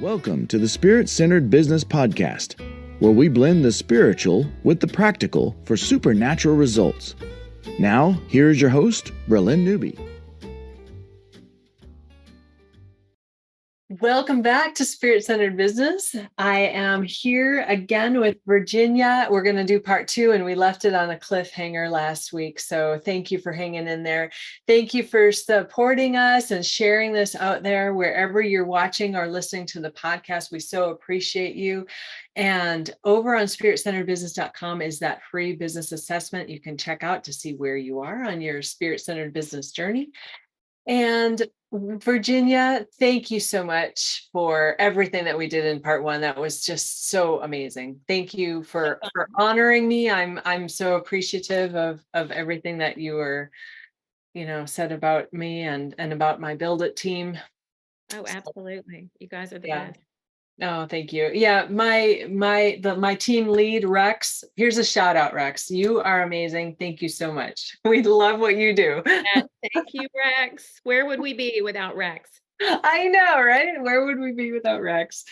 Welcome to the Spirit-Centered Business Podcast, where we blend the spiritual with the practical for supernatural results. Now, here is your host, Bralynn Newby. Welcome back to Spirit-Centered Business. I am here again with Virginia. We're going to do part 2, and we left it on a cliffhanger last week. So thank you for hanging in there. Thank you for supporting us and sharing this out there wherever you're watching or listening to the podcast. We so appreciate you. And over on spiritcenteredbusiness.com is that free business assessment you can check out to see where you are on your spirit-centered business journey. And Virginia, thank you so much for everything that we did in part 1. That was just so amazing. Thank you for honoring me. I'm so appreciative of everything that you were, said about me and about my Build It team. Oh, absolutely. You guys are the Yeah. best. Oh, thank you. Yeah, my team lead, Rex. Here's a shout out, Rex. You are amazing. Thank you so much. We love what you do. Yes, thank you, Rex. Where would we be without Rex? I know, right? Where would we be without Rex?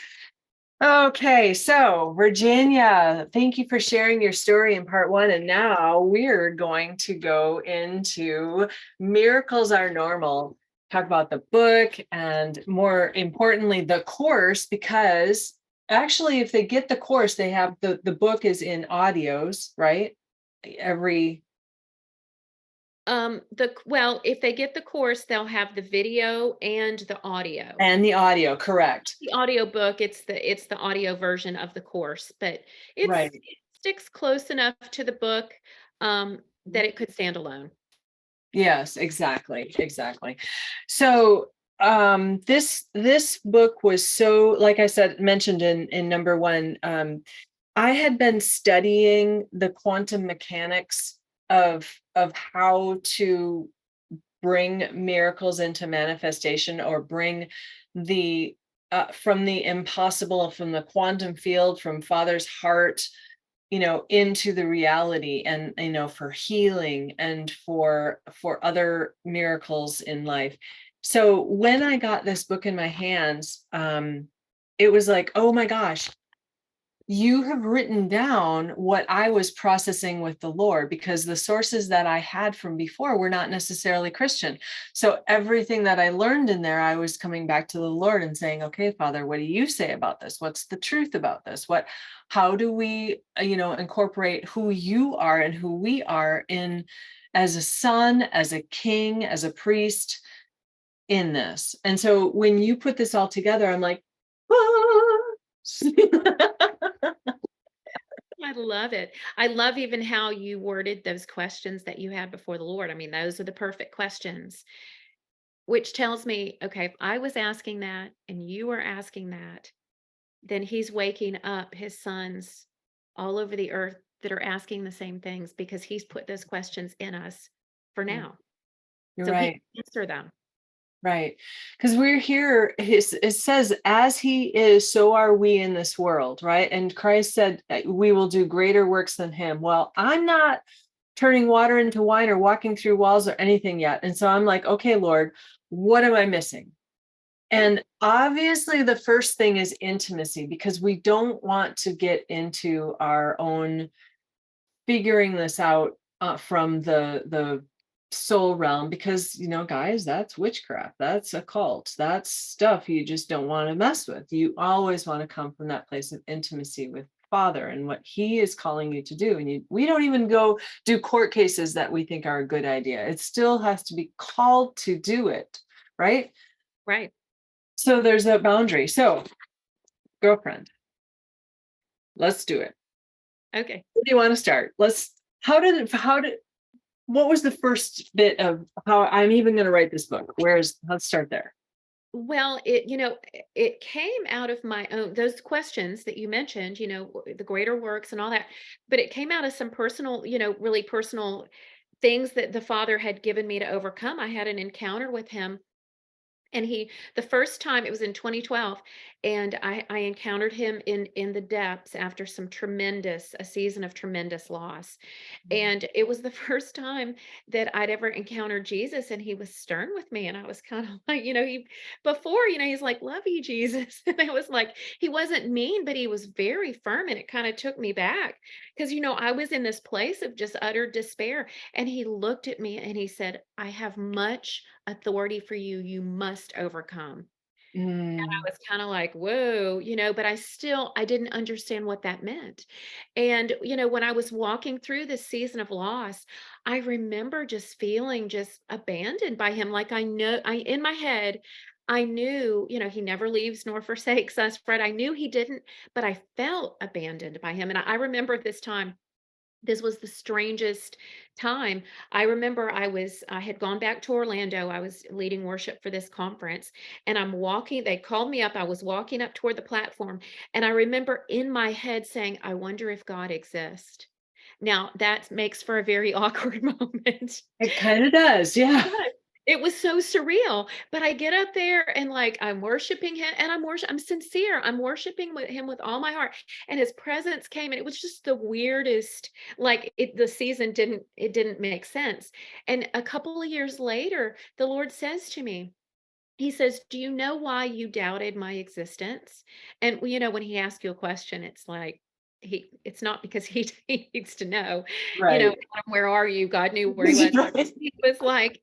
Okay, so Virginia, thank you for sharing your story in part 1. And now we're going to go into Miracles Are Normal. Talk about the book and more importantly, the course, because actually, if they get the course, they have the book is in audios, right? If they get the course, they'll have the video and the audio. And the audio, correct. The audio book, it's the audio version of the course, but Right. it sticks close enough to the book that it could stand alone. Yes, exactly. So this book was so, like I said, mentioned in number 1. I had been studying the quantum mechanics of how to bring miracles into manifestation, or bring the from the impossible, from the quantum field, from Father's heart, into the reality, and for healing and for other miracles in life. So when I got this book in my hands, it was like, oh my gosh, you have written down what I was processing with the Lord, because the sources that I had from before were not necessarily Christian. So everything that I learned in there, I was coming back to the Lord and saying, okay, Father, what do you say about this? What's the truth about this? How do we, incorporate who you are and who we are in, as a son, as a king, as a priest in this? And so when you put this all together, I'm like, I love it. I love even how you worded those questions that you had before the Lord. I mean, those are the perfect questions, which tells me, okay, if I was asking that and you were asking that, then he's waking up his sons all over the earth that are asking the same things, because he's put those questions in us for now. You're So right. he can answer them. Right. Because we're here, it says, as he is, so are we in this world, right? And Christ said, we will do greater works than him. Well, I'm not turning water into wine or walking through walls or anything yet. And so I'm like, okay, Lord, what am I missing? And obviously the first thing is intimacy, because we don't want to get into our own figuring this out from the soul realm, because guys, that's witchcraft, that's occult, that's stuff you just don't want to mess with. You always want to come from that place of intimacy with Father and what he is calling you to do. And we don't even go do court cases that we think are a good idea. It still has to be called to do it, right? So there's a boundary. So girlfriend, let's do it. Okay. Where do you want to start? What was the first bit of how I'm even going to write this book? Let's start there. Well, it came out of my own, those questions that you mentioned, the greater works and all that, but it came out of some personal, really personal things that the Father had given me to overcome. I had an encounter with him And the first time, it was in 2012, and I encountered him in the depths after a season of tremendous loss. And it was the first time that I'd ever encountered Jesus, and he was stern with me. And I was kind of like, he's like, love you, Jesus. And I was like, he wasn't mean, but he was very firm. And it kind of took me back because, I was in this place of just utter despair. And he looked at me and he said, I have much authority for you. You must overcome. Mm. I was kind of like, whoa, but I didn't understand what that meant. And, when I was walking through this season of loss, I remember just feeling just abandoned by him. Like in my head, I knew, he never leaves nor forsakes us, Fred. I knew he didn't, but I felt abandoned by him. And I remember this time. This was the strangest time. I remember I had gone back to Orlando. I was leading worship for this conference, and they called me up. I was walking up toward the platform, and I remember in my head saying, I wonder if God exists. Now, that makes for a very awkward moment. It kind of does. Yeah. Yes. It was so surreal, but I get up there and like I'm worshiping him and I'm sincere. I'm worshiping with him with all my heart. And his presence came and it was just the weirdest, like the season didn't make sense. And a couple of years later, the Lord says to me, he says, do you know why you doubted my existence? And when he asks you a question, it's like it's not because he, he needs to know, Right. where are you? God knew where he was. Right. He was like,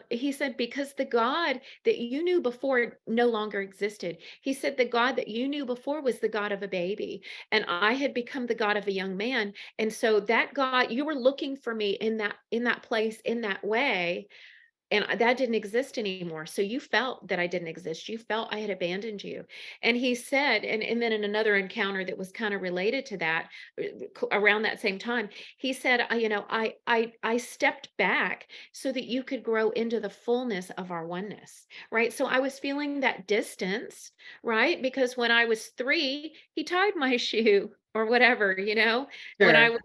he said, because the God that you knew before no longer existed. He said, the God that you knew before was the God of a baby, and I had become the God of a young man. And so that God, you were looking for me in that place, in that way, and that didn't exist anymore. So you felt that I didn't exist. You felt I had abandoned you. And he said, and then in another encounter that was kind of related to that, around that same time, he said, I stepped back so that you could grow into the fullness of our oneness, right? So I was feeling that distance, right? Because when I was 3, he tied my shoe or whatever, when I Sure. was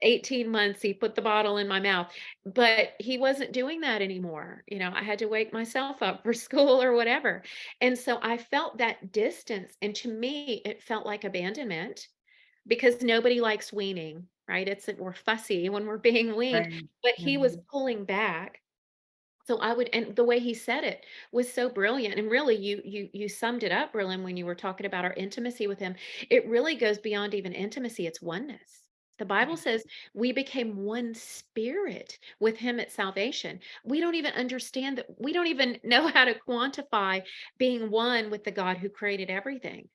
18 months, he put the bottle in my mouth, but he wasn't doing that anymore. I had to wake myself up for school or whatever. And so I felt that distance. And to me, it felt like abandonment because nobody likes weaning, right? We're fussy when we're being weaned, Right. but he was Mhm. pulling back. So and the way he said it was so brilliant. And really, you summed it up, Bralynn, when you were talking about our intimacy with him. It really goes beyond even intimacy, it's oneness. The Bible says we became one spirit with him at salvation. We don't even understand that. We don't even know how to quantify being one with the God who created everything.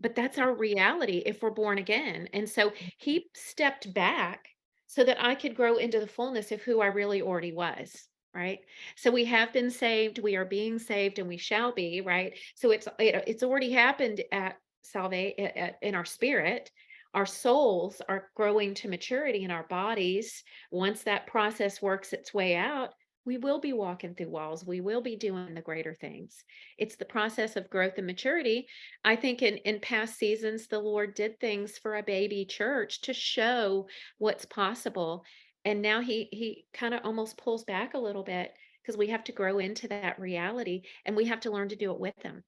But that's our reality if we're born again. And so he stepped back so that I could grow into the fullness of who I really already was. Right. So we have been saved, we are being saved, and we shall be, right? So it's already happened at salvation in our spirit. Our souls are growing to maturity in our bodies. Once that process works its way out, we will be walking through walls. We will be doing the greater things. It's the process of growth and maturity. I think in past seasons, the Lord did things for a baby church to show what's possible, and now he kind of almost pulls back a little bit because we have to grow into that reality and we have to learn to do it with them.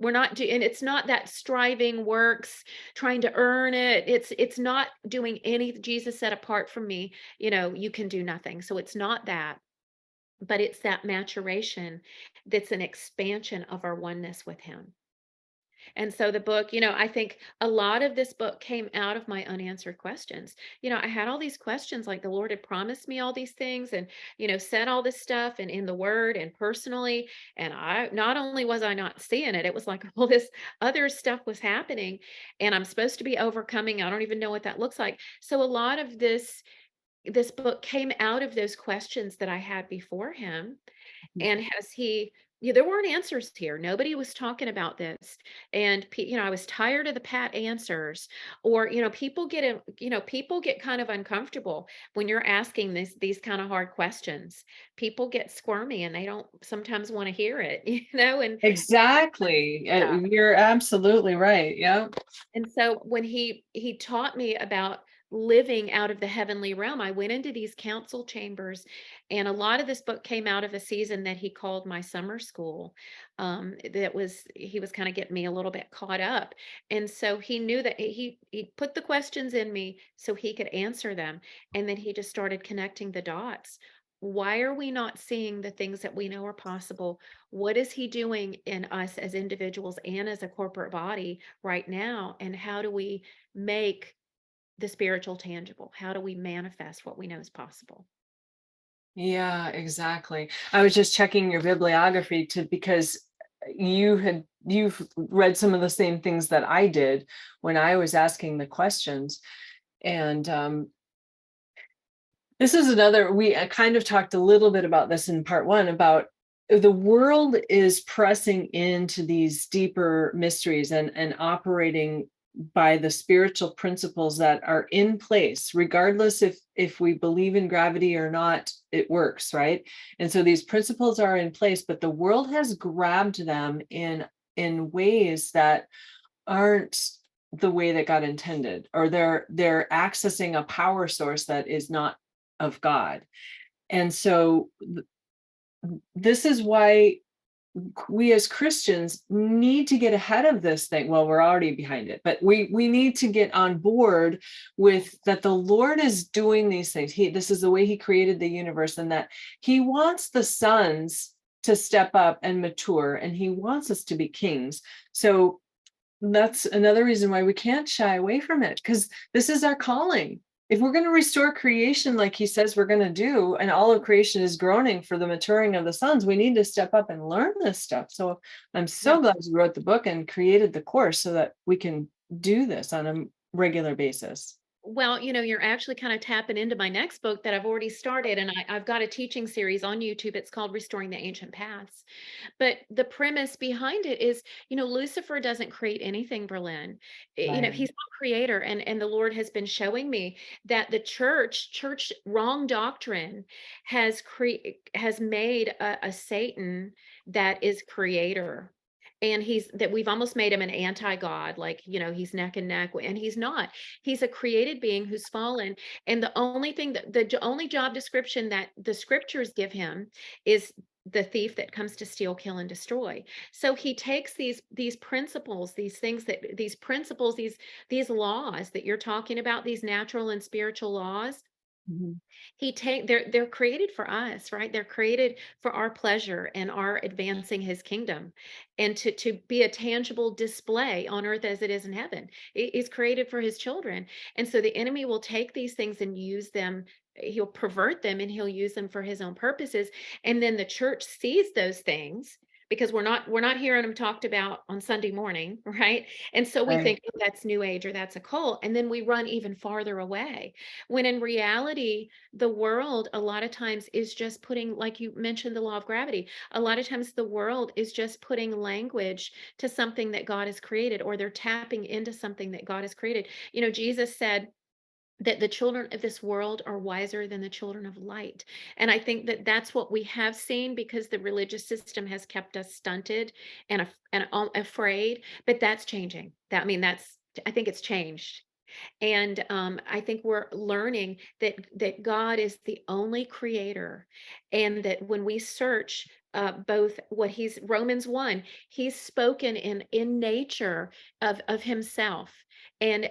And it's not that striving works, trying to earn it. It's not doing any. Jesus said, apart from me, you can do nothing. So it's not that, but it's that maturation that's an expansion of our oneness with him. And so the book, I think a lot of this book came out of my unanswered questions. I had all these questions, like the Lord had promised me all these things and, said all this stuff and in the word and personally. And not only was I not seeing it, it was like all this other stuff was happening and I'm supposed to be overcoming. I don't even know what that looks like. So a lot of this book came out of those questions that I had before him. And has he there weren't answers here. Nobody was talking about this. And I was tired of the pat answers, or people get kind of uncomfortable when you're asking these kind of hard questions. People get squirmy and they don't sometimes want to hear it, and Exactly. yeah. You're absolutely right. Yeah. And so when he taught me about living out of the heavenly realm. I went into these council chambers, and a lot of this book came out of a season that he called my summer school. He was kind of getting me a little bit caught up. And so he knew that he put the questions in me so he could answer them. And then he just started connecting the dots. Why are we not seeing the things that we know are possible? What is he doing in us as individuals and as a corporate body right now? And how do we make the spiritual tangible? How do we manifest what we know is possible? Yeah, exactly. I was just checking your bibliography because you've read some of the same things that I did when I was asking the questions. And this is another, we kind of talked a little bit about this in part one, about the world is pressing into these deeper mysteries and operating by the spiritual principles that are in place, regardless if we believe in gravity or not, it works, right? And so these principles are in place, but the world has grabbed them in ways that aren't the way that God intended, or they're accessing a power source that is not of God. And so this is why we as Christians need to get ahead of this thing. Well, we're already behind it, but we need to get on board with that the Lord is doing these things. This is the way he created the universe, and that he wants the sons to step up and mature, and he wants us to be kings. So that's another reason why we can't shy away from it, because this is our calling. If we're going to restore creation like he says we're going to do, and all of creation is groaning for the maturing of the sons, we need to step up and learn this stuff. So I'm so glad you wrote the book and created the course so that we can do this on a regular basis. Well, you're actually kind of tapping into my next book that I've already started, and I've got a teaching series on YouTube. It's called Restoring the Ancient Paths. But the premise behind it is, Lucifer doesn't create anything, Bralynn. Right. He's not creator, and the Lord has been showing me that the church wrong doctrine has made a Satan that is creator. And we've almost made him an anti-God, like, he's neck and neck, and he's not. He's a created being who's fallen. And the only thing the only job description that the scriptures give him is the thief that comes to steal, kill, and destroy. So he takes these principles, these laws that you're talking about, these natural and spiritual laws. Mhm. They're created for us, right? They're created for our pleasure and our advancing his kingdom, and to be a tangible display on earth as it is in heaven. It is created for his children. And so the enemy will take these things and use them. He'll pervert them and he'll use them for his own purposes. And then the church sees those things, because we're not hearing them talked about on Sunday morning, right? And so we Right. think, oh, that's new age, or that's a cult, and then we run even farther away, when in reality the world a lot of times is just putting, like you mentioned, the law of gravity. A lot of times the world is just putting language to something that God has created, or they're tapping into something that God has created. Jesus said that the children of this world are wiser than the children of light. And I think that that's what we have seen, because the religious system has kept us stunted and afraid. But that's changing. I think it's changed. And I think we're learning that God is the only creator, and that when we search both what he's Romans 1, he's spoken in nature of himself. And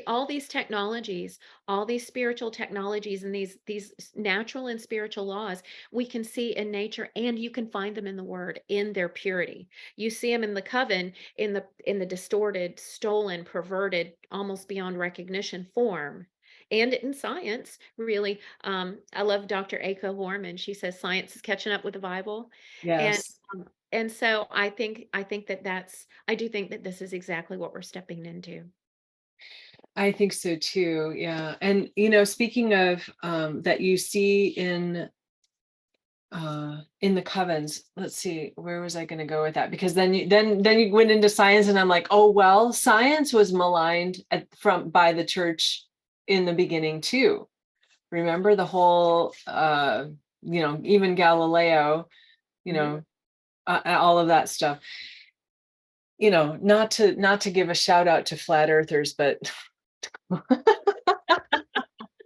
all these technologies, all these spiritual technologies, and these natural and spiritual laws, we can see in nature, and you can find them in the word in their purity. You see them in the coven, in the distorted, stolen, perverted, almost beyond recognition form. And in science, really. I love Dr. Aiko Horman. She says science is catching up with the Bible. And Yes. and so I do think that this is exactly what we're stepping into. I think so too. Yeah. And speaking of that, you see in the covens, let's see, where was I going to go with that? Because then you went into science, and I'm like, oh well, science was maligned by the church in the beginning too. Remember the whole even Galileo, Mhm. all of that stuff. Not to give a shout out to flat earthers, but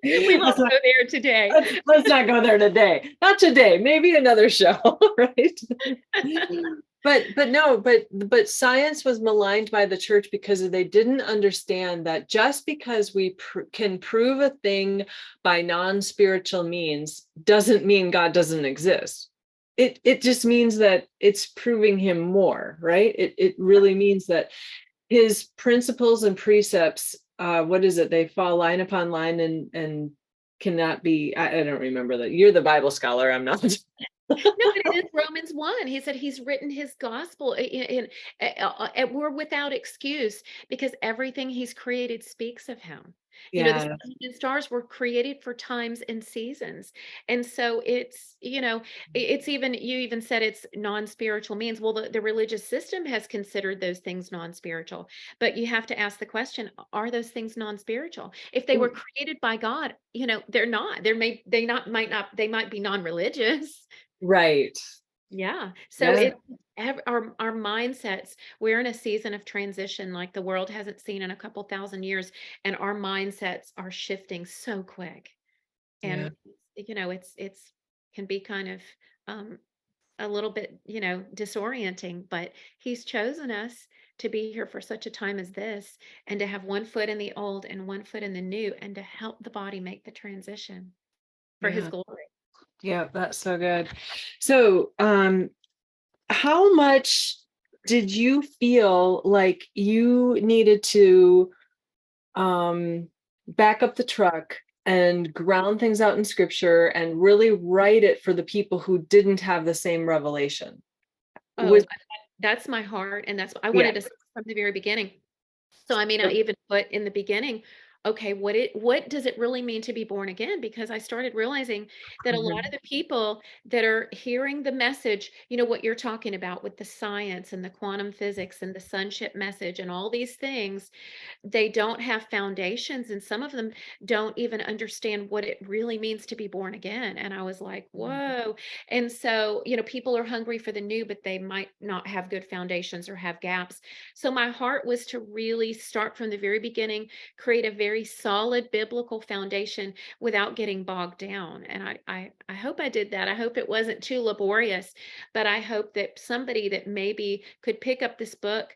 We won't Let's not, go there today. let's not go there today. Not today. Maybe another show, right? But science was maligned by the church because they didn't understand that just because we can prove a thing by non-spiritual means doesn't mean God doesn't exist. It just means that it's proving him more, right? It really means that his principles and precepts, what is it? They fall line upon line and cannot be, I don't remember that. You're the Bible scholar, I'm not. No, but it is Romans 1. He said he's written his gospel and we're without excuse because everything he's created speaks of him. The Yeah. sun and stars were created for times and seasons. And so it's, it's even, you even said it's non-spiritual means. Well, the religious system has considered those things non-spiritual, but you have to ask the question, are those things non-spiritual? If they were created by God, they're not, they might be non-religious. Right. Yeah. So Yeah. our mindsets, we're in a season of transition like the world hasn't seen in a couple thousand years, and our mindsets are shifting so quick. Yeah. And it's can be kind of a little bit, disorienting, but he's chosen us to be here for such a time as this and to have one foot in the old and one foot in the new and to help the body make the transition for his Yeah. glory. Yeah, that's so good. So, how much did you feel like you needed to back up the truck and ground things out in scripture and really write it for the people who didn't have the same revelation? Was That's my heart, and I Yeah. wanted to say from the very beginning. So, I mean, I even put in the beginning, okay, what does it really mean to be born again? Because I started realizing that a lot Mhm. of the people that are hearing the message, what you're talking about with the science and the quantum physics and the sonship message and all these things, they don't have foundations, and some of them don't even understand what it really means to be born again. And I was like, whoa. And so, people are hungry for the new, but they might not have good foundations or have gaps. So my heart was to really start from the very beginning, create a very solid biblical foundation without getting bogged down. And I hope I did that. I hope it wasn't too laborious, but I hope that somebody that maybe could pick up this book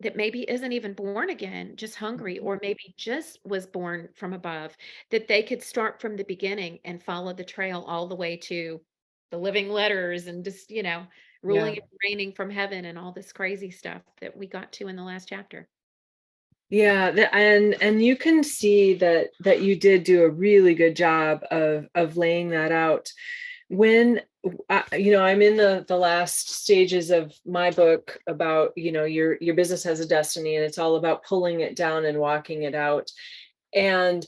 that maybe isn't even born again, just hungry, or maybe just was born from above, that they could start from the beginning and follow the trail all the way to the living letters and just, Yeah. ruling and reigning from heaven and all this crazy stuff that we got to in the last chapter. Yeah, and you can see that you did do a really good job of laying that out. When I'm in the last stages of my book about your business has a destiny, and it's all about pulling it down and walking it out. And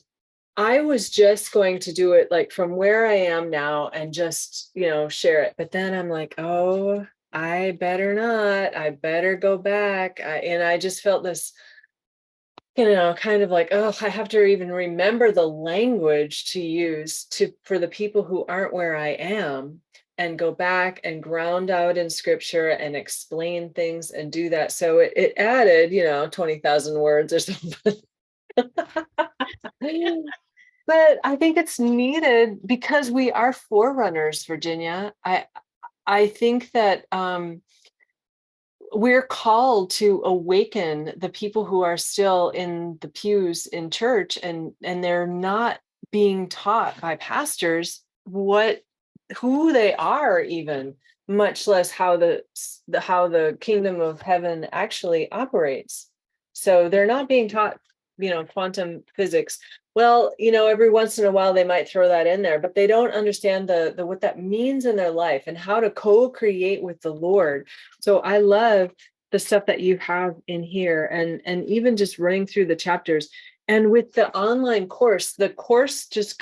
I was just going to do it like from where I am now and just share it, but then I'm like, oh, I better not. I better go back. And I just felt this kind of like, oh, I have to even remember the language to use for the people who aren't where I am, and go back and ground out in scripture and explain things and do that. So it added, 20,000 words or something. But I think it's needed because we are forerunners, Virginia. I think that we're called to awaken the people who are still in the pews in church, and they're not being taught by pastors who they are, even much less how the kingdom of heaven actually operates. So they're not being taught quantum physics. Well, every once in a while they might throw that in there, but they don't understand the what that means in their life and how to co-create with the Lord. So I love the stuff that you have in here, and even just running through the chapters. And with the online course, the course just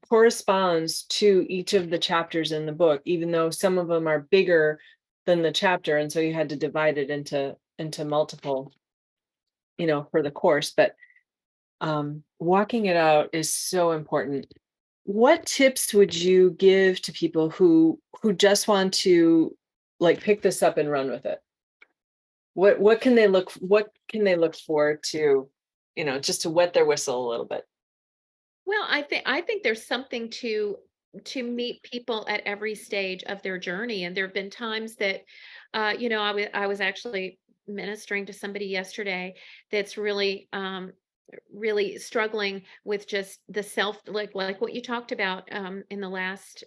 corresponds to each of the chapters in the book, even though some of them are bigger than the chapter, and so you had to divide it into multiple, for the course. But walking it out is so important. What tips would you give to people who just want to like pick this up and run with it? What can they look for to, just to wet their whistle a little bit? Well, I think there's something to meet people at every stage of their journey, and there have been times that, I was actually ministering to somebody yesterday that's really struggling with just the self, like what you talked about in the last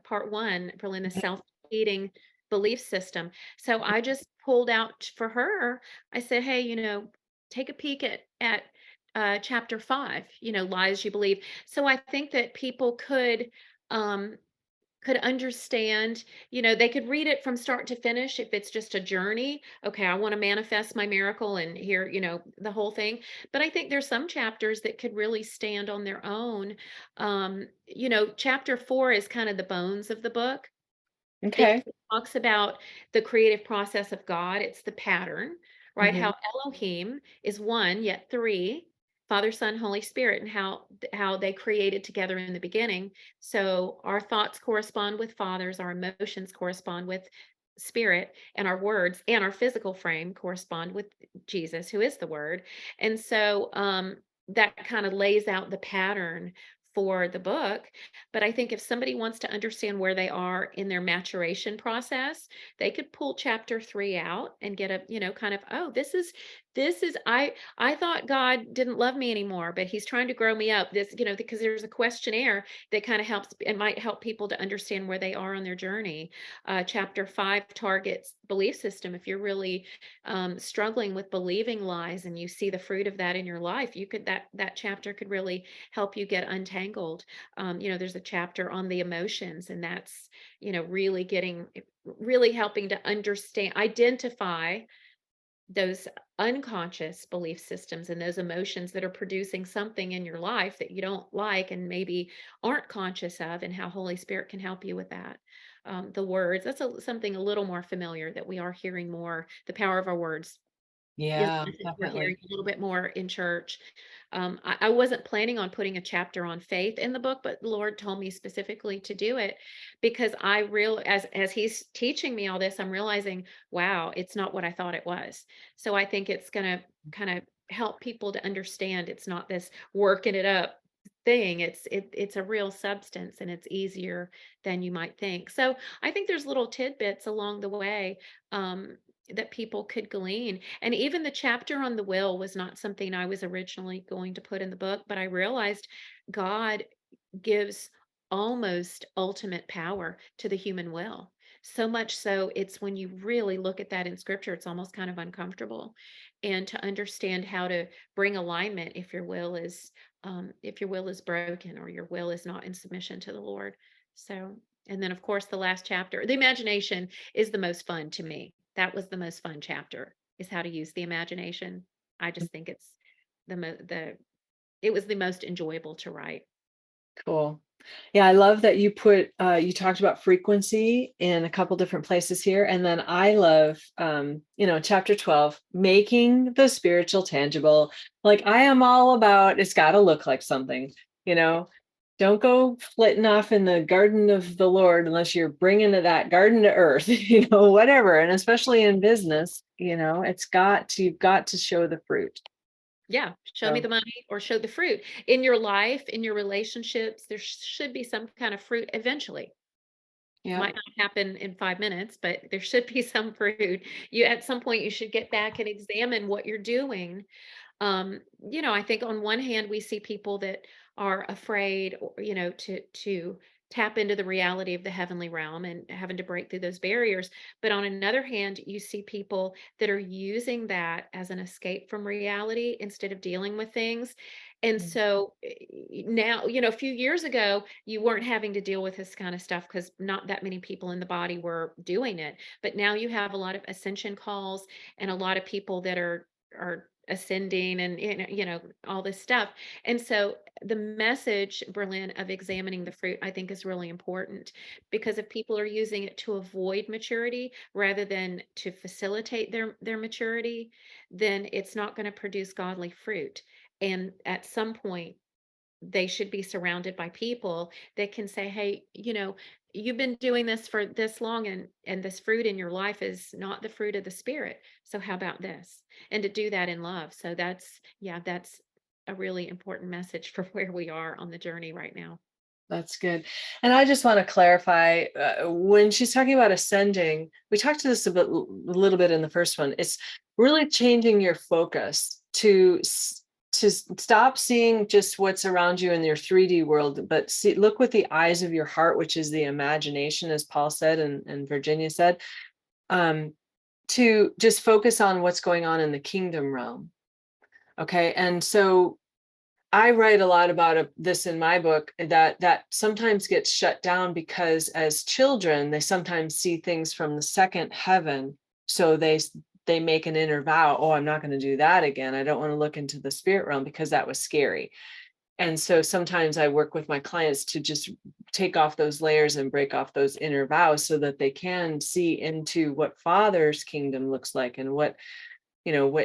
part one, Berlin, the Mhm. self-defeating belief system. So I just pulled out for her. I said, hey, take a peek at chapter 5, lies you believe. So I think that people um could understand, they could read it from start to finish if it's just a journey. Okay, I want to manifest my miracle and here, the whole thing. But I think there's some chapters that could really stand on their own. Chapter 4 is kind of the bones of the book because Okay. it talks about the creative process of God. It's the pattern, right? Mhm. How Elohim is one, yet three, Father, Son, Holy Spirit, and how they created together in the beginning. So our thoughts correspond with Father's, our emotions correspond with Spirit, and our words and our physical frame correspond with Jesus, who is the Word. And so that kind of lays out the pattern for the book. But I think if somebody wants to understand where they are in their maturation process, they could pull chapter 3 out and get a, kind of, oh, this is I thought God didn't love me anymore, but he's trying to grow me up. This, because there's a questionnaire that kind of helps and might help people to understand where they are on their journey. Chapter 5 targets belief system. If you're really struggling with believing lies and you see the fruit of that in your life, you could that chapter could really help you get untangled. There's a chapter on the emotions, and that's, really helping to understand, identify those unconscious belief systems and those emotions that are producing something in your life that you don't like and maybe aren't conscious of, and how Holy Spirit can help you with that. The words, that's something a little more familiar that we are hearing more, the power of our words is Yeah, something we're hearing definitely. a little bit more in church. I wasn't planning on putting a chapter on faith in the book, but the Lord told me specifically to do it because I real as He's teaching me all this, I'm realizing, wow, it's not what I thought it was. So I think it's gonna kind of help people to understand it's not this working it up thing. It's a real substance, and it's easier than you might think. So I think there's little tidbits along the way um, that people could glean. And even the chapter on the will was not something I was originally going to put in the book, but I realized God gives almost ultimate power to the human will. So much so, it's when you really look at that in scripture, it's almost kind of uncomfortable. And to understand how to bring alignment if your will is broken or your will is not in submission to the Lord. So, and then of course the last chapter, the imagination is the most fun to me. That was the most fun chapter, is how to use the imagination. I just think it's the it was the most enjoyable to write. Cool. Yeah, I love that you talked about frequency in a couple different places here. And then I love chapter 12, making the spiritual tangible. Like I am all about it's gotta look like something, you know. Don't go flitting off in the garden of the Lord unless you're bringing that garden to earth, whatever. And especially in business, you've got to show the fruit. Yeah, show me So, the money or show the fruit. In your life, in your relationships, there should be some kind of fruit eventually. yeah. Might not happen in 5 minutes, but there should be some fruit. You at some point you should get back and examine what you're doing. I think on one hand we see people that are afraid, to tap into the reality of the heavenly realm and having to break through those barriers. But on another hand, you see people that are using that as an escape from reality instead of dealing with things. And Mm. so now, a few years ago, you weren't having to deal with this kind of stuff because not that many people in the body were doing it. But now you have a lot of ascension calls and a lot of people that are ascending and all this stuff. And so the message, Berlin, of examining the fruit, I think is really important, because if people are using it to avoid maturity rather than to facilitate their maturity, then it's not going to produce godly fruit. And at some point they should be surrounded by people that can say, hey, you've been doing this for this long, and this fruit in your life is not the fruit of the Spirit. So how about this? And to do that in love. So that's, yeah, that's a really important message for where we are on the journey right now. That's good. And I just want to clarify, when she's talking about ascending, we talked to this a little bit in the first one. It's really changing your focus to stop seeing just what's around you in your 3D world, but look with the eyes of your heart, which is the imagination, as Paul said and Virginia said, to just focus on what's going on in the kingdom realm. Okay. And so I write a lot about this in my book, that sometimes gets shut down because as children, they sometimes see things from the second heaven. So they make an inner vow, oh, I'm not going to do that again. I don't want to look into the spirit realm because that was scary. And so sometimes I work with my clients to just take off those layers and break off those inner vows so that they can see into what Father's kingdom looks like and what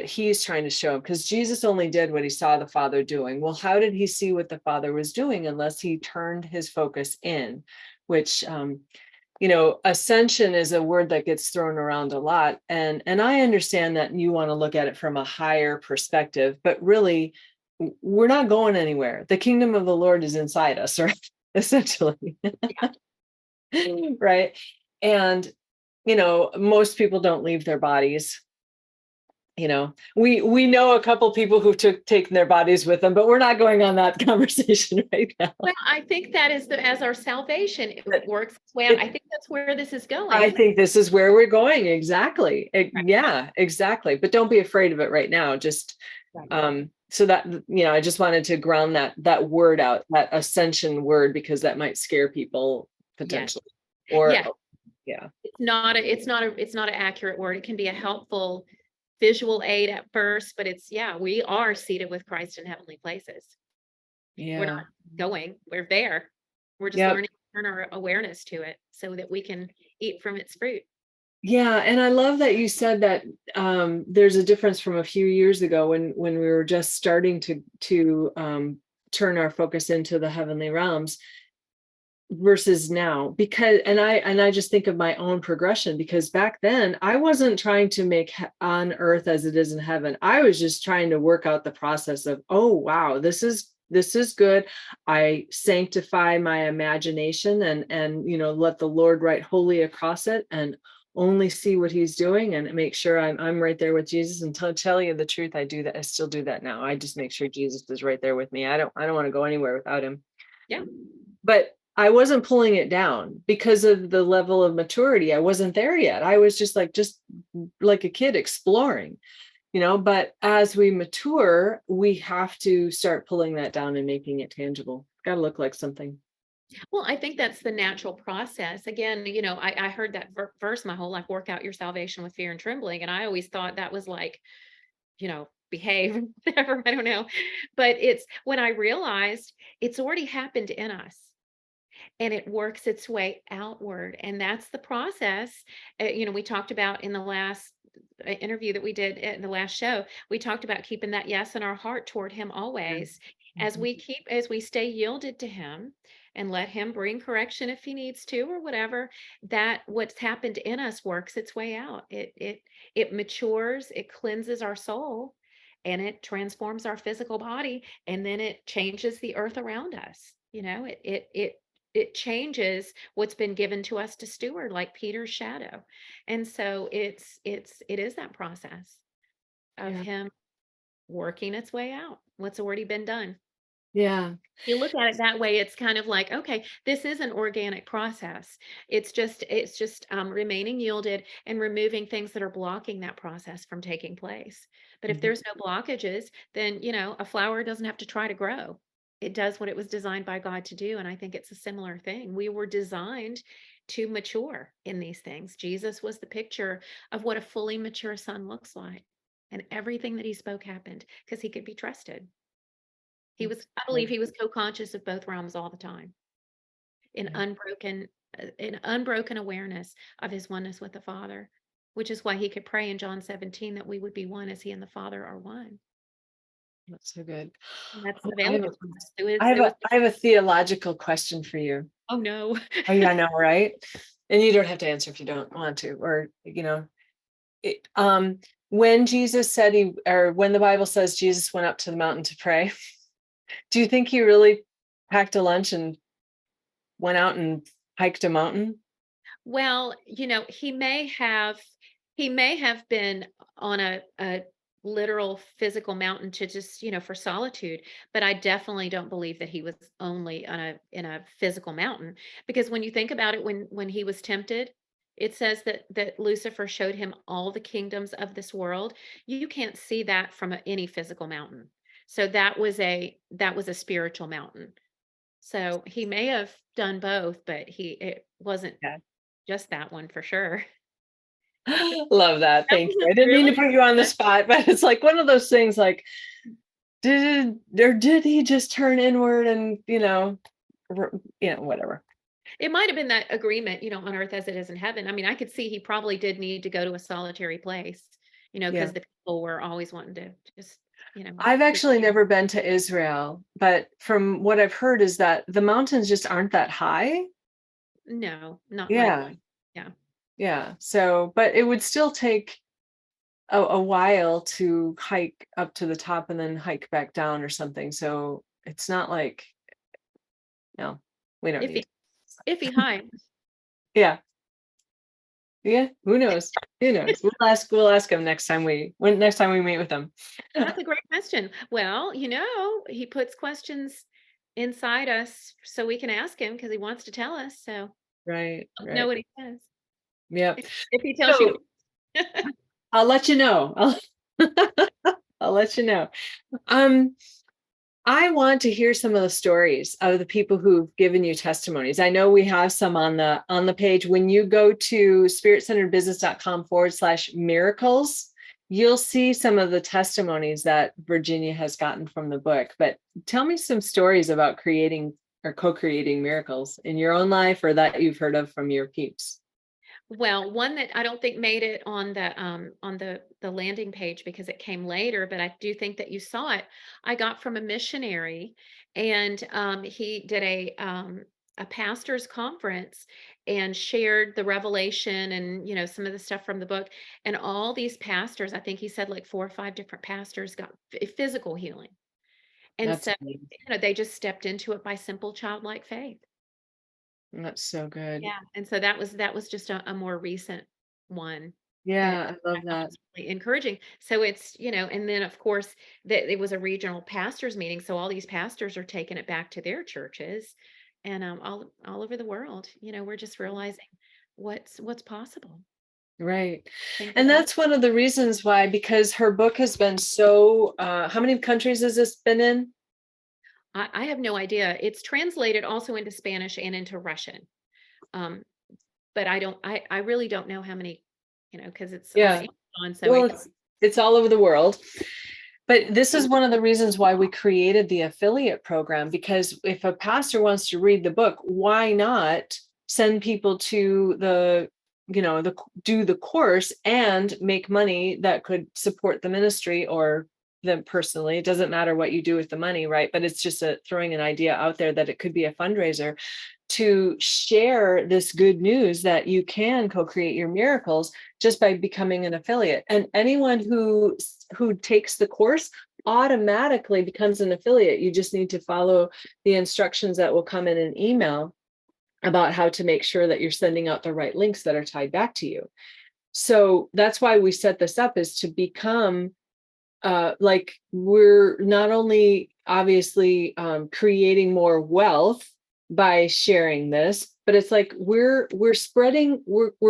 he's trying to show, because Jesus only did what he saw the Father doing. Well, how did he see what the Father was doing unless he turned his focus in, which, ascension is a word that gets thrown around a lot. And I understand that you want to look at it from a higher perspective, but really we're not going anywhere. The kingdom of the Lord is inside us, right? Essentially. Right. And, most people don't leave their bodies. We know a couple people who taken their bodies with them, but we're not going on that conversation right now. Well, I think that is as our salvation, it works its way out. I think that's where this is going. I think this is where we're going. Exactly. Yeah, exactly. But don't be afraid of it right now. Just, so that, I just wanted to ground that word out, that ascension word, because that might scare people potentially. Yes. Or, yeah. It's not an accurate word. It can be a helpful visual aid at first, but we are seated with Christ in heavenly places. Yeah. We're not going, we're there. We're just learning to turn our awareness to it so that we can eat from its fruit. Yeah. And I love that you said that there's a difference from a few years ago when we were just starting to turn our focus into the heavenly realms versus now, because I just think of my own progression, because back then I wasn't trying to make on earth as it is in heaven. I was just trying to work out the process of, oh wow, this is good. I sanctify my imagination and let the Lord write holy across it and only see what he's doing and make sure I'm right there with Jesus. And to tell you the truth, I do that. I still do that now. I just make sure Jesus is right there with me. I don't want to go anywhere without him. Yeah. But I wasn't pulling it down because of the level of maturity. I wasn't there yet. I was just like a kid exploring, but as we mature, we have to start pulling that down and making it tangible. Got to look like something. Well, I think that's the natural process. Again, I heard that verse my whole life, work out your salvation with fear and trembling. And I always thought that was like, behave, whatever, I don't know. But it's when I realized it's already happened in us. And it works its way outward. And that's the process. We talked about in the last interview that we did in the last show, we talked about keeping that yes in our heart toward him always. Mm-hmm. As we stay yielded to him and let him bring correction if he needs to or whatever, that what's happened in us works its way out. It matures, it cleanses our soul, and it transforms our physical body, and then it changes the earth around us. It changes what's been given to us to steward, like Peter's shadow. And so it is that process of him working its way out, what's already been done. Yeah. You look at it that way, it's kind of like, okay, this is an organic process. It's just remaining yielded and removing things that are blocking that process from taking place. But if there's no blockages, then, a flower doesn't have to try to grow. It does what it was designed by God to do. And I think it's a similar thing. We were designed to mature in these things. Jesus was the picture of what a fully mature son looks like. And everything that he spoke happened because he could be trusted. I believe he was co-conscious of both realms all the time in unbroken awareness of his oneness with the Father, which is why he could pray in John 17 that we would be one as he and the Father are one. That's so good. That's available. I have a theological question for you. Oh no. Oh yeah, I know, right? And you don't have to answer if you don't want to, or when Jesus said when the Bible says Jesus went up to the mountain to pray, Do you think he really packed a lunch and went out and hiked a mountain? Well, he may have been on a literal physical mountain to just, for solitude, but I definitely don't believe that he was only on a in a physical mountain, because when you think about it, when he was tempted, it says that Lucifer showed him all the kingdoms of this world. You can't see that from any physical mountain. So that was a spiritual mountain. So he may have done both, but it wasn't Yeah. just that one for sure. Love that. That Thank was you. a I didn't mean to really put good you on the question. spot, but it's like one of those things like, did he just turn inward and, whatever. It might have been that agreement, on earth as it is in heaven. I mean, I could see he probably did need to go to a solitary place, Yeah. because the people were always wanting to just, I've be- actually never been to Israel, but from what I've heard is that the mountains just aren't that high. no, not like, Yeah. yeah. Yeah. So, but it would still take a while to hike up to the top and then hike back down or something. So it's not like, no, we don't If he need. if he hides. Yeah. Yeah. Who knows? Who knows? We'll ask him next time we meet with him. That's a great question. Well, he puts questions inside us so we can ask him because he wants to tell us. So Right. let us know Right. what he says. Yeah. If he tells you, So I'll let you know. I'll let you know. Um, I want to hear some of the stories of the people who've given you testimonies. I know we have some on the page. When you go to spiritcenteredbusiness.com/miracles, you'll see some of the testimonies that Virginia has gotten from the book. But tell me some stories about creating or co-creating miracles in your own life or that you've heard of from your peeps. well, one that I don't think made it on the landing page because it came later, but I do think that you saw it. I got from a missionary, and he did a pastor's conference and shared the revelation and some of the stuff from the book. And all these pastors, I think he said like 4 or 5 different pastors, got physical healing. And That's so amazing. they just stepped into it by simple childlike faith. That's so good. Yeah, and so that was just a more recent one that Yeah, I I love thought that. was really encouraging. So it's, and then of course that it was a regional pastors meeting, so all these pastors are taking it back to their churches and all over the world. We're just realizing what's possible. Right. Things are And possible. that's one of the reasons why, because her book has been so, how many countries has this been in? I have no idea. It's translated also into Spanish and into Russian. Um, but I really don't know how many, because it's on Yeah. Amazon, so Well, it it's all over the world. But this is one of the reasons why we created the affiliate program, because if a pastor wants to read the book, why not send people to do the course and make money that could support the ministry or them personally. It doesn't matter what you do with the money, right? But it's just throwing an idea out there that it could be a fundraiser to share this good news that you can co-create your miracles just by becoming an affiliate. And anyone who takes the course automatically becomes an affiliate. You just need to follow the instructions that will come in an email about how to make sure that you're sending out the right links that are tied back to you. So that's why we set this up, is to become like, we're not only obviously creating more wealth by sharing this, but it's like we're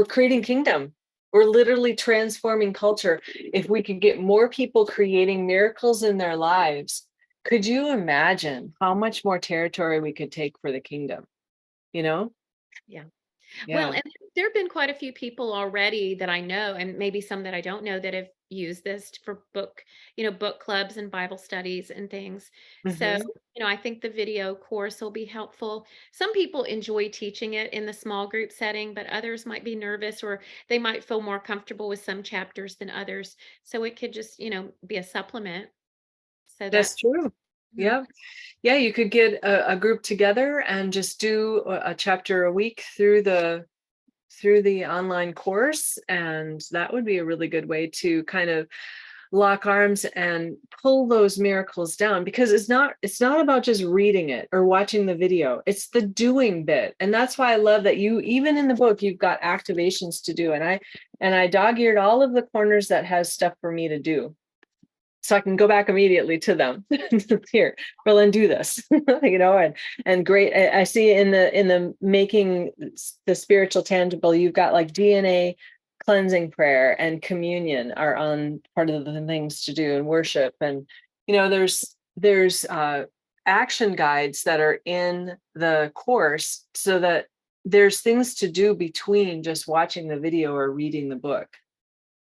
creating kingdom. We're literally transforming culture. If we could get more people creating miracles in their lives, could you imagine how much more territory we could take for the kingdom? You know? yeah. Well, Yeah. and there have been quite a few people already that I know, and maybe some that I don't know, that have used this for book clubs and Bible studies and things. So, Mhm. I think the video course will be helpful. Some people enjoy teaching it in the small group setting, but others might be nervous, or they might feel more comfortable with some chapters than others. So it could just, be a supplement. So That's that's, true. mhm. Yeah. Yeah, you could get a group together and just do a chapter a week through the online course, and that would be a really good way to kind of lock arms and pull those miracles down, because it's not about just reading it or watching the video. It's the doing bit. And that's why I love that you, even in the book, you've got activations to do. And I dog-eared all of the corners that has stuff for me to do, so I can go back immediately to them. Here, Bralynn, do this. And great. I see in the making the spiritual tangible, you've got like DNA cleansing prayer and communion are on part of the things to do, and worship. And there's action guides that are in the course, so that there's things to do between just watching the video or reading the book,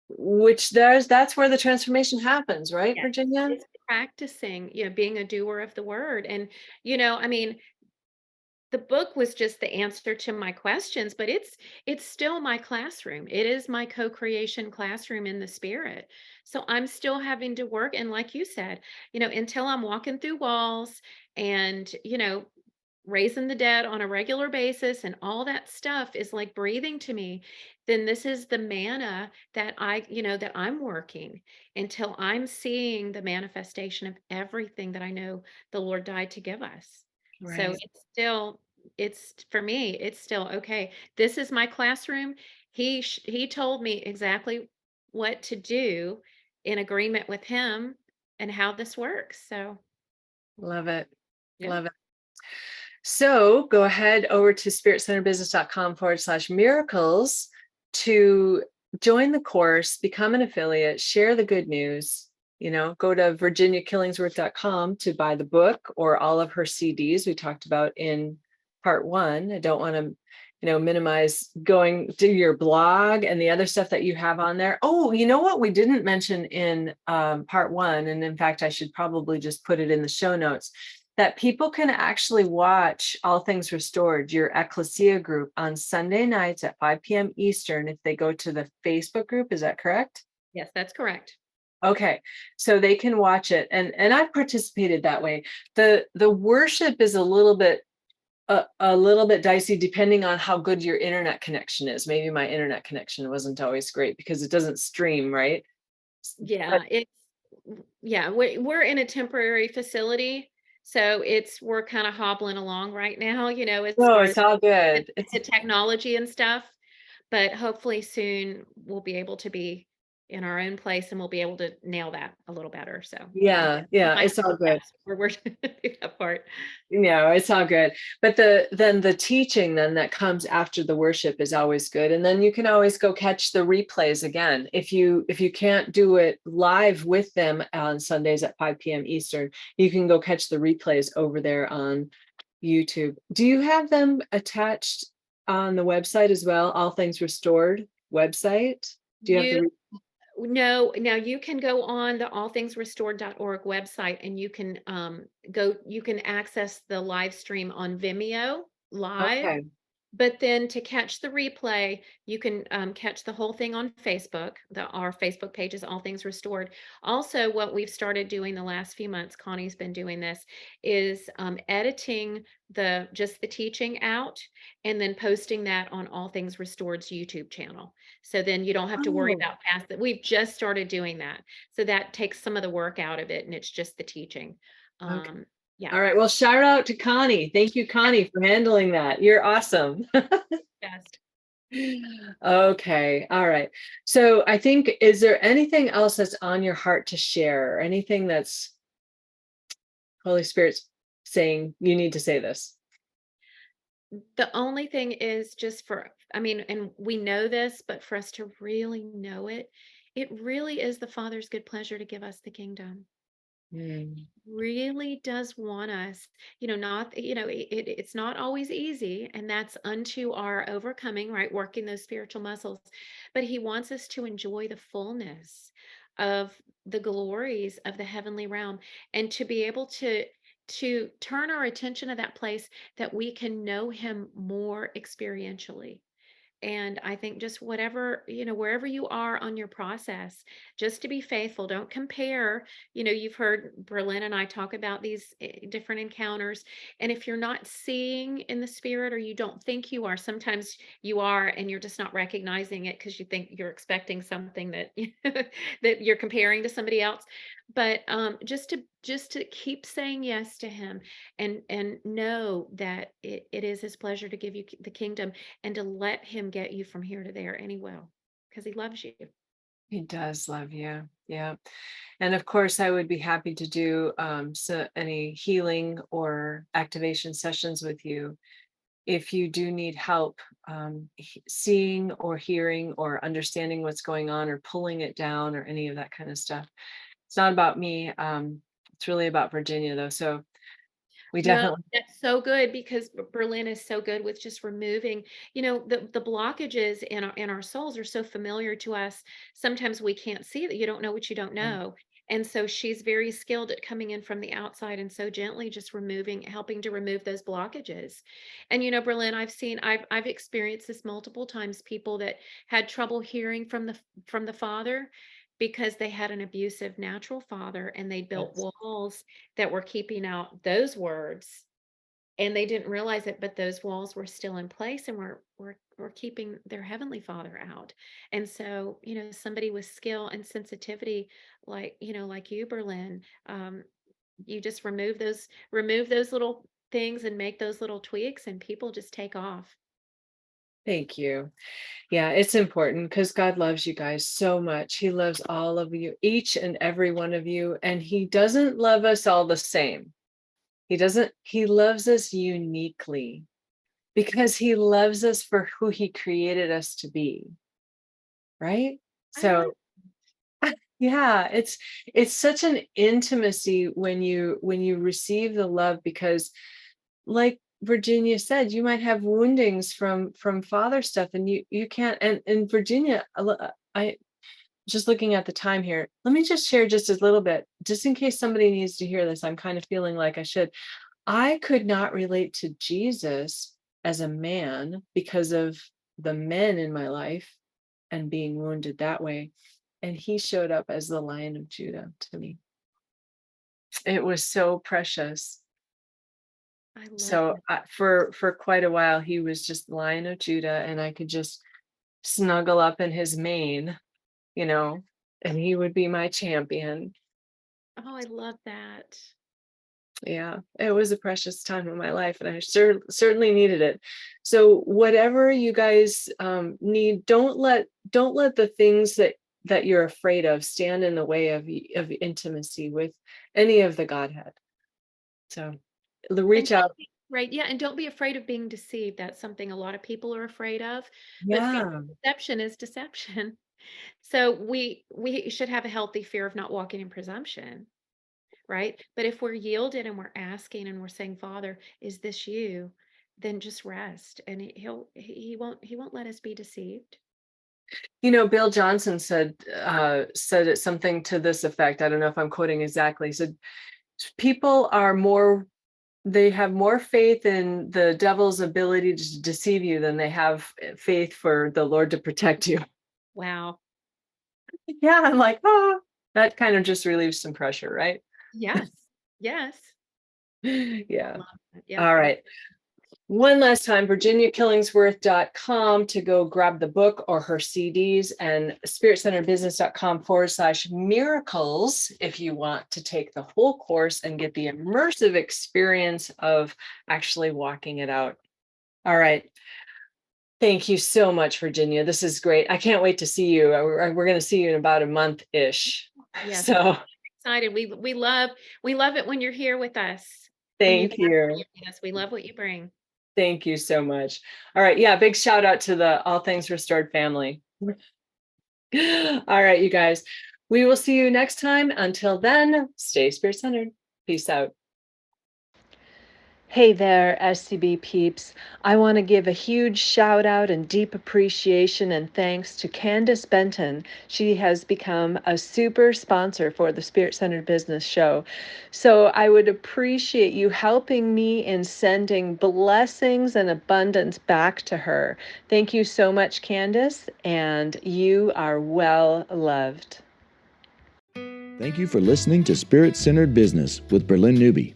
which that's where the transformation happens, right, Yeah. Virginia? It's practicing, being a doer of the word. And, I mean, the book was just the answer to my questions, but it's still my classroom. It is my co-creation classroom in the spirit. So I'm still having to work. And like you said, until I'm walking through walls and, raising the dead on a regular basis and all that stuff is like breathing to me, then this is the manna that that I'm working until I'm seeing the manifestation of everything that I know the Lord died to give us. So Right. it's for me, it's still okay. This is my classroom. He told me exactly what to do in agreement with him and how this works. So, Love it. yeah. Love it. So go ahead over to spiritcenteredbusiness.com/miracles to join the course, become an affiliate, share the good news. Go to virginiakillingsworth.com to buy the book or all of her CDs we talked about in part 1. I don't want to, minimize going to your blog and the other stuff that you have on there. Oh, you know what we didn't mention in part 1, and in fact, I should probably just put it in the show notes, that people can actually watch All Things Restored, your Ecclesia group, on Sunday nights at 5 p.m. Eastern if they go to the Facebook group. Is that correct? Yes, that's correct. Okay, so they can watch it, and I've participated that way. The worship is a little bit dicey depending on how good your internet connection is. Maybe my internet connection wasn't always great because it doesn't stream, right? Yeah, we're in a temporary facility, so we're kind of hobbling along right now, as No, far it's as all good. the technology and stuff. But hopefully soon we'll be able to be in our own place and we'll be able to nail that a little better. So Yeah, it's all good. we're working that part. It's all good. But then the teaching then that comes after the worship is always good. And then you can always go catch the replays again. If you can't do it live with them on Sundays at 5 p.m. Eastern, you can go catch the replays over there on YouTube. Do you have them attached on the website as well? All Things Restored website? Do you have You the No, now you can go on the allthingsrestored.org website and you can access the live stream on Vimeo live. Okay. But then to catch the replay, you can catch the whole thing on Facebook. Our Facebook page is All Things Restored. Also, what we've started doing the last few months, Connie's been doing this, is editing just the teaching out and then posting that on All Things Restored's YouTube channel. So then you don't have to worry Oh, about past that. We've just started doing that. So that takes some of the work out of it and it's just the teaching. okay. Yeah. All right. Well, shout out to Connie. Thank you, Connie, for handling that. You're awesome. Best. Okay. All right. So I think, is there anything else that's on your heart to share? Or anything that's Holy Spirit's saying you need to say this? The only thing is just and we know this, but for us to really know it, it really is the Father's good pleasure to give us the kingdom. Mm, Really does want us, not, it's not always easy, and that's unto our overcoming, right? Working those spiritual muscles. But he wants us to enjoy the fullness of the glories of the heavenly realm and to be able to turn our attention to that place that we can know him more experientially. And I think just whatever, wherever you are on your process, just to be faithful, don't compare. You've heard Bralynn and I talk about these different encounters. And if you're not seeing in the spirit, or you don't think you are, sometimes you are, and you're just not recognizing it because you think you're expecting something that that you're comparing to somebody else. But just to keep saying yes to him, and know that it is his pleasure to give you the kingdom, and to let him get you from here to there, and he will, because he loves you. He does love you. Yeah. And of course, I would be happy to do any healing or activation sessions with you if you do need help seeing or hearing or understanding what's going on, or pulling it down, or any of that kind of stuff. It's not about me. It's really about Virginia, though. So we No, definitely. that's so good, because Berlin is so good with just removing, the blockages in our souls are so familiar to us. Sometimes we can't see that. You don't know what you don't know. And so she's very skilled at coming in from the outside, and so gently just helping to remove those blockages. And Berlin, I've experienced this multiple times. People that had trouble hearing from the Father, because they had an abusive natural father, and they built Yes. walls that were keeping out those words, and they didn't realize it, but those walls were still in place, and were keeping their heavenly Father out. And so, somebody with skill and sensitivity, like you, Berlin, you just remove those little things, and make those little tweaks, and people just take off. Thank you. Yeah, it's important because God loves you guys so much. He loves all of you, each and every one of you. And he doesn't love us all the same. He loves us uniquely because he loves us for who he created us to be. Right? I like. So yeah, it's such an intimacy when you receive the love, because like Virginia said, you might have woundings from father stuff, and you can't. And Virginia, I just looking at the time here, let me just share just a little bit, just in case somebody needs to hear this. I'm kind of feeling like I should. I could not relate to Jesus as a man because of the men in my life and being wounded that way. And he showed up as the Lion of Judah to me. It was so precious. I love So that. for quite a while, he was just Lion of Judah, and I could just snuggle up in his mane, you know, and he would be my champion. Oh, I love that. Yeah, it was a precious time in my life, and I certainly needed it. So whatever you guys need, don't let the things that you're afraid of stand in the way of intimacy with any of the Godhead. So And reach out. right, yeah, and don't be afraid of being deceived. That's something a lot of people are afraid of, but fear Yeah. of deception is deception. So we should have a healthy fear of not walking in presumption, right? But if we're yielded, and we're asking, and we're saying, "Father, is this you?" Then just rest, and he won't let us be deceived. Bill Johnson said it something to this effect. I don't know if I'm quoting exactly. He said people they have more faith in the devil's ability to deceive you than they have faith for the Lord to protect you. Wow. Yeah, I'm like, oh, that kind of just relieves some pressure, right? Yes. Yes. I Yeah. love that. Yep. All right. One last time, virginiakillingsworth.com to go grab the book or her CDs, and spiritcenteredbusiness.com/miracles if you want to take the whole course and get the immersive experience of actually walking it out. All right. Thank you so much, Virginia. This is great. I can't wait to see you. We're going to see you in about a month-ish. Yes. So Excited. We love it when you're here with us. When you thank you. Yes, we love what you bring. Thank you so much. All right. Yeah. Big shout out to the All Things Restored family. All right, you guys. We will see you next time. Until then, stay spirit centered. Peace out. Hey there, SCB peeps. I want to give a huge shout out and deep appreciation and thanks to Candace Benton. She has become a super sponsor for the Spirit Centered Business Show. So I would appreciate you helping me in sending blessings and abundance back to her. Thank you so much, Candace, and you are well loved. Thank you for listening to Spirit Centered Business with Bralynn Newby.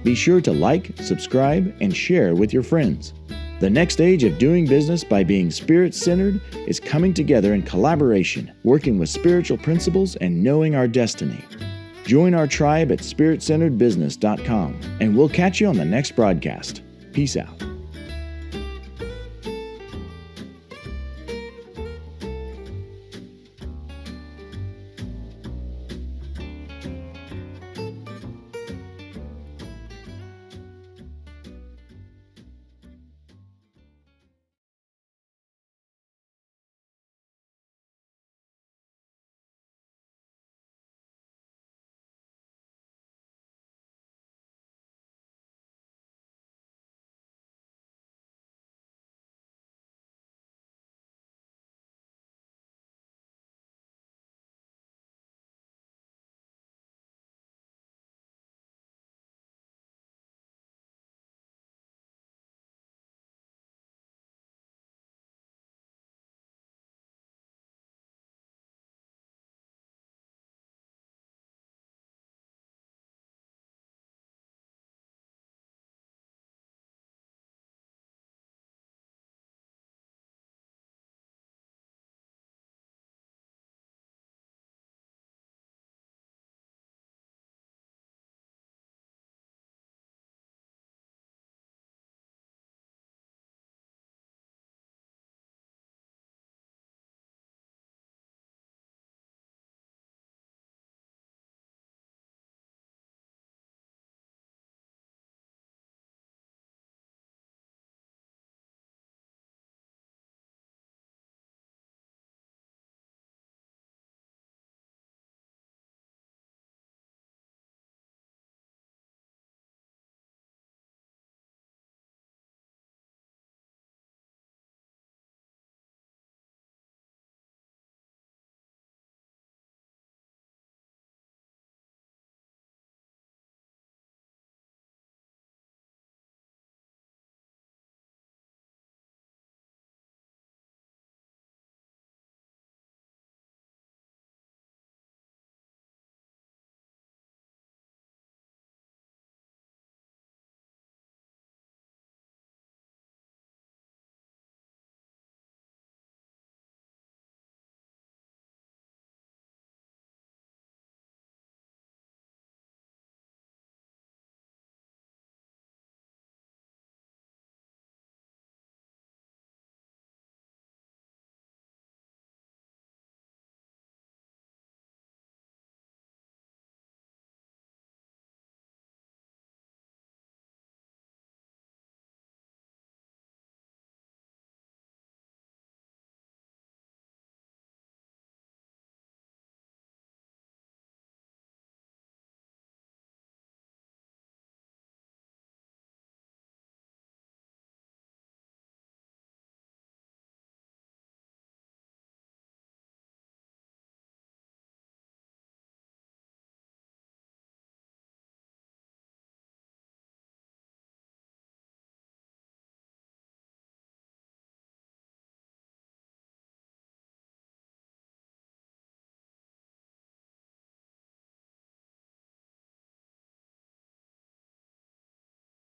Be sure to like, subscribe, and share with your friends. The next stage of doing business by being spirit-centered is coming together in collaboration, working with spiritual principles, and knowing our destiny. Join our tribe at spiritcenteredbusiness.com, and we'll catch you on the next broadcast. Peace out.